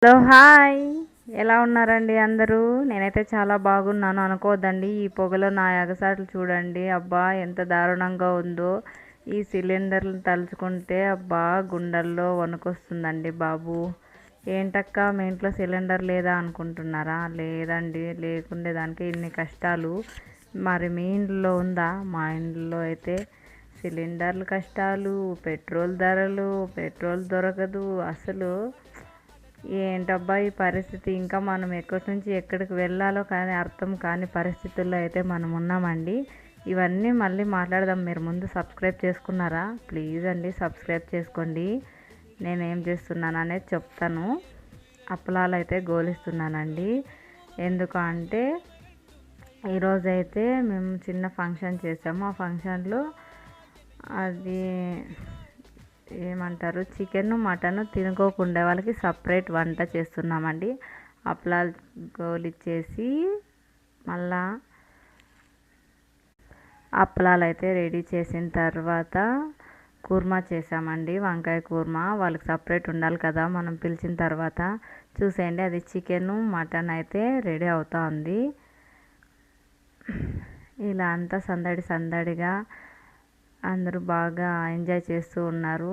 Hello hi. ఎలా ఉన్నారండి అందరూ? నేనైతే చాలా బాగున్నాను. అనుకోవద్దండి, ఈ పొగలో నా ఎగసాట్లు చూడండి. అబ్బా ఎంత దారుణంగా ఉందో. ఈ సిలిండర్లు తలుచుకుంటే అబ్బా గుండెల్లో వణుకొస్తుందండి బాబు. ఏంటక్క మీ ఇంట్లో సిలిండర్ లేదా అనుకుంటున్నారా? లేదండి, లేకుండే దానికి ఇన్ని కష్టాలు. మరి మీ ఇంట్లో ఉందా? మా ఇంట్లో అయితే సిలిండర్లు కష్టాలు, పెట్రోల్ ధరలు, పెట్రోల్ దొరకదు అసలు. ఏంటబ్బా ఈ పరిస్థితి! ఇంకా మనం ఎక్కడి నుంచి ఎక్కడికి వెళ్ళాలో కానీ అర్థం కాని పరిస్థితుల్లో అయితే మనం ఉన్నామండి. ఇవన్నీ మళ్ళీ మాట్లాడదాం. మీరు ముందు సబ్స్క్రైబ్ చేసుకున్నారా? ప్లీజ్ అండి సబ్స్క్రైబ్ చేసుకోండి. నేనేం చేస్తున్నాను అనేది చెప్తాను. అప్పలాలు అయితే గోలిస్తున్నానండి. ఎందుకు అంటే ఈరోజైతే మేము చిన్న ఫంక్షన్ చేసాము. ఆ ఫంక్షన్లో అది ఏమంటారు, చికెన్ మటన్ తినుకోకుండా వాళ్ళకి సపరేట్ వంట చేస్తున్నామండి. అప్పలాలు గోలిచ్చేసి మళ్ళా అప్పలాలు అయితే రెడీ చేసిన తర్వాత కుర్మా చేసామండి. వంకాయ కుర్మా వాళ్ళకి సపరేట్ ఉండాలి కదా మనం పిలిచిన తర్వాత. చూసేయండి, అది చికెను మటన్ అయితే రెడీ అవుతా ఉంది. ఇలా అంతా సందడి సందడిగా అందరూ బాగా ఎంజాయ్ చేస్తూ ఉన్నారు.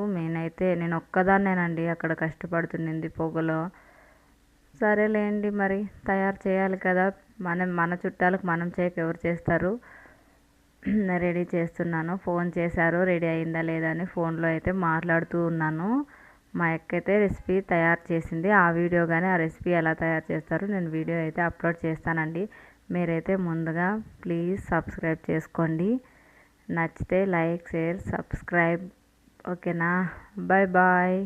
నేను ఒక్కదాన్నేనండి అక్కడ కష్టపడుతున్నింది పొగలో. సరేలేండి, మరి తయారు చేయాలి కదా. మన చుట్టాలకు మనం చేయక ఎవరు చేస్తారు? రెడీ చేస్తున్నాను. ఫోన్ చేశారు రెడీ అయిందా లేదా అని. ఫోన్లో అయితే మాట్లాడుతూ ఉన్నాను. మా అక్క అయితే రెసిపీ తయారు చేసింది. ఆ వీడియో కానీ ఆ రెసిపీ ఎలా తయారు చేస్తారో నేను వీడియో అయితే అప్లోడ్ చేస్తానండి. మీరైతే ముందుగా ప్లీజ్ సబ్స్క్రైబ్ చేసుకోండి. నచ్చితే లైక్, షేర్, సబ్స్క్రైబ్. ఓకేనా? Bye bye.